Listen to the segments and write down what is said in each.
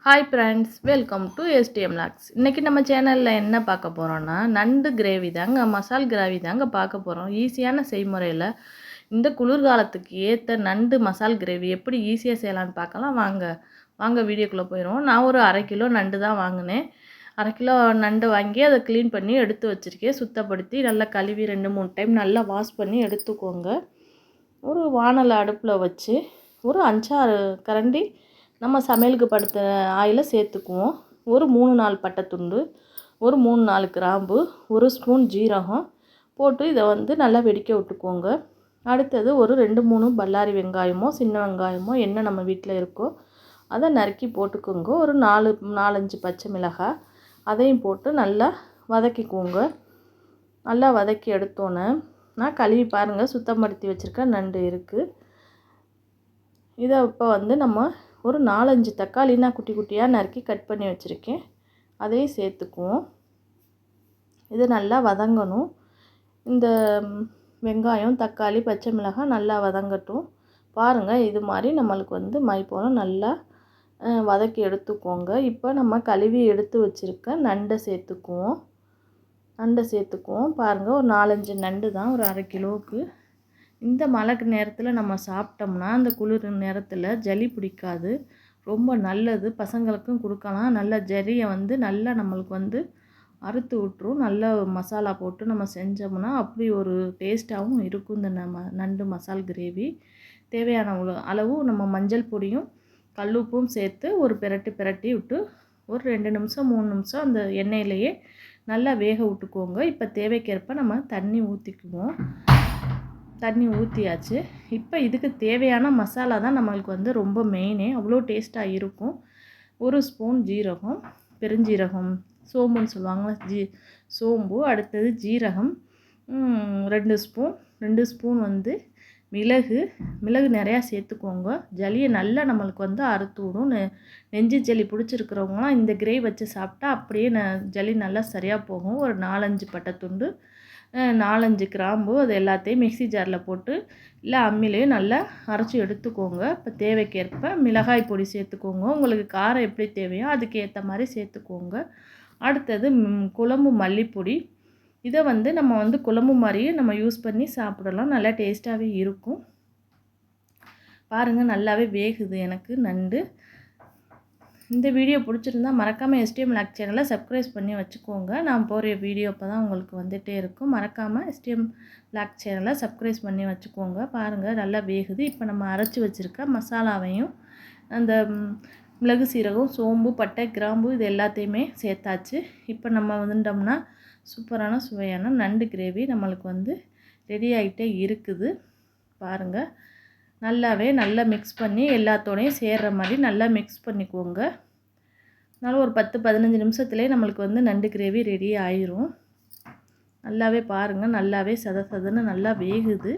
Hi friends, welcome to STM lakhs. இன்றைக்கி நம்ம சேனலில் என்ன பார்க்க போகிறோன்னா, நண்டு கிரேவி தாங்க, மசால் கிரேவி தாங்க பார்க்க போகிறோம். ஈஸியான செய்முறையில் இந்த குளிர்காலத்துக்கு ஏற்ற நண்டு மசால் கிரேவி எப்படி ஈஸியாக செய்யலான்னு பார்க்கலாம். வாங்க வீடியோக்குள்ளே போயிடுவோம். நான் ஒரு 1/2 கிலோ நண்டு தான் வாங்கினேன். 1/2 கிலோ நண்டு வாங்கி அதை க்ளீன் பண்ணி எடுத்து வச்சுருக்கேன். சுத்தப்படுத்தி நல்லா கழுவி 2-3 டைம் நல்லா வாஷ் பண்ணி எடுத்துக்கோங்க. ஒரு வானலை அடுப்பில் வச்சு ஒரு 5-6 கரண்டி நம்ம சமையலுக்கு படுத்த ஆயிலை சேர்த்துக்குவோம். ஒரு 3-4 பட்டைத்துண்டு, ஒரு 3-4 கிராம்பு, 1 ஸ்பூன் ஜீரகம் போட்டு இதை நல்லா வெடிக்க விட்டுக்குவோங்க. அடுத்தது ஒரு 2-3 பல்லாரி வெங்காயமோ சின்ன வெங்காயமோ என்ன நம்ம வீட்டில் இருக்கோ அதை நறுக்கி போட்டுக்கோங்க. ஒரு 4-5 பச்சை மிளகாய் அதையும் போட்டு நல்லா வதக்கிக்குவோங்க. நல்லா வதக்கி எடுத்தோன்னே நான் கழுவி பாருங்கள், சுத்தப்படுத்தி வச்சுருக்க நண்டு இருக்குது. இதை இப்போ நம்ம ஒரு 4-5 தக்காளி நான் குட்டி குட்டியாக நறுக்கி கட் பண்ணி வச்சுருக்கேன், அதையும் சேர்த்துக்குவோம். இது நல்லா வதங்கணும். இந்த வெங்காயம் தக்காளி பச்சை மிளகாய் நல்லா வதங்கட்டும். பாருங்கள், இது மாதிரி நம்மளுக்கு மை போல் நல்லா வதக்கி எடுத்துக்கோங்க. இப்போ நம்ம கழுவி எடுத்து வச்சுருக்க நண்டை சேர்த்துக்குவோம். பாருங்கள், ஒரு 4-5 நண்டு தான், ஒரு 1/2 கிலோவுக்கு. இந்த மழை நேரத்தில் நம்ம சாப்பிட்டோம்னா அந்த குளிர் நேரத்தில் ஜலி பிடிக்காது, ரொம்ப நல்லது. பசங்களுக்கும் கொடுக்கலாம். நல்ல ஜலியை நல்லா நம்மளுக்கு அறுத்து விட்டுரும். நல்ல மசாலா போட்டு நம்ம செஞ்சோம்னா அப்படி ஒரு டேஸ்ட்டாகவும் இருக்கும் இந்த நண்டு மசால் கிரேவி. தேவையான அளவு நம்ம மஞ்சள் பொடியும் கல்லுப்பும் சேர்த்து ஒரு பிரட்டி விட்டு ஒரு 2 நிமிஷம் 3 நிமிஷம் அந்த எண்ணெயிலேயே நல்லா வேக விட்டுக்குவோங்க. இப்போ தேவைக்கேற்ப நம்ம தண்ணி ஊற்றிக்குவோம். தண்ணி ஊற்றியாச்சு. இப்போ இதுக்கு தேவையான மசாலா தான் நம்மளுக்கு ரொம்ப மெயினே, அவ்வளோ டேஸ்ட்டாக இருக்கும். 1 ஸ்பூன் ஜீரகம், பெருஞ்சீரகம், சோம்புன்னு சொல்லுவாங்க, சோம்பு. அடுத்தது ஜீரகம் 2 ஸ்பூன் மிளகு நிறையா சேர்த்துக்கோங்க. ஜலியை நல்லா நம்மளுக்கு அறுத்து விடும். நெஞ்சு ஜலி பிடிச்சிருக்கிறவங்களாம் இந்த கிரேவி வச்சு சாப்பிட்டா அப்படியே ஜலி நல்லா சரியாக போகும். ஒரு 4-5 பட்டைத்துண்டு, 4-5 கிராம்பு, அது எல்லாத்தையும் மிக்ஸி ஜாரில் போட்டு இல்லை அம்மிலையும் நல்லா அரைச்சி எடுத்துக்கோங்க. இப்போ தேவைக்கேற்ப மிளகாய் பொடி சேர்த்துக்கோங்க. உங்களுக்கு காரம் எப்படி தேவையோ அதுக்கு ஏற்ற மாதிரி சேர்த்துக்கோங்க. அடுத்தது குழம்பு மல்லிப்பொடி. இதை நம்ம குழம்பு மாதிரியே நம்ம யூஸ் பண்ணி சாப்பிடலாம், நல்லா டேஸ்ட்டாகவே இருக்கும். பாருங்கள், நல்லாவே வேகுது எனக்கு நண்டு. இந்த வீடியோ பிடிச்சிருந்தா மறக்காமல் எஸ்டிஎம் லாக் சேனலை சப்ஸ்கிரைப் பண்ணி வச்சுக்கோங்க. நான் போகிற வீடியோ அப்போ தான் உங்களுக்கு வந்துகிட்டே இருக்கும். மறக்காமல் எஸ்டிஎம் லாக் சேனலை சப்ஸ்கிரைப் பண்ணி வச்சுக்கோங்க. பாருங்கள், நல்லா வேகுது. இப்போ நம்ம அரைச்சி வச்சுருக்க மசாலாவையும் அந்த மிளகு சீரகம் சோம்பு பட்டை கிராம்பு இது எல்லாத்தையுமே சேர்த்தாச்சு. இப்போ நம்ம வந்துட்டோம்னா சூப்பரான சுவையான நண்டு கிரேவி நம்மளுக்கு ரெடி ஆகிட்டே இருக்குது. பாருங்கள், நல்லா மிக்ஸ் பண்ணி எல்லாத்தோடையும் சேர்கிற மாதிரி நல்லா மிக்ஸ் பண்ணிக்குவோங்க. அதனால் ஒரு 10-15 நிமிஷத்துலேயே நம்மளுக்கு நண்டு கிரேவி ரெடி ஆயிரும். நல்லாவே பாருங்கள், நல்லாவே சதன்னு நல்லா வேகுது.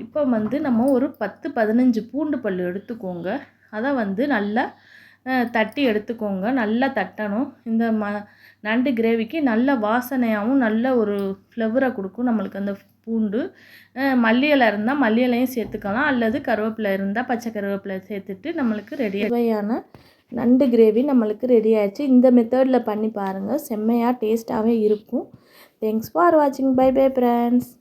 இப்போ நம்ம ஒரு 10-15 பூண்டு பல் எடுத்துக்கோங்க. அதை நல்லா தட்டி எடுத்துக்கோங்க. நல்லா தட்டணும். இந்த நண்டு கிரேவிக்கு நல்ல வாசனையாகவும் நல்ல ஒரு ஃப்ளவரை கொடுக்கும் நம்மளுக்கு அந்த பூண்டு. மல்லி இலை இருந்தால் மல்லி இலையும் சேர்த்துக்கலாம், அல்லது கருவேப்பிலை இருந்தால் பச்சை கருவேப்பிலை சேர்த்துட்டு நம்மளுக்கு ரெடி சுவையான நண்டு கிரேவி நம்மளுக்கு ரெடி ஆயிடுச்சு. இந்த மெத்தடில் பண்ணி பாருங்கள், செம்மையாக டேஸ்ட்டாகவே இருக்கும். தேங்க்ஸ் ஃபார் வாட்சிங். Bye bye friends.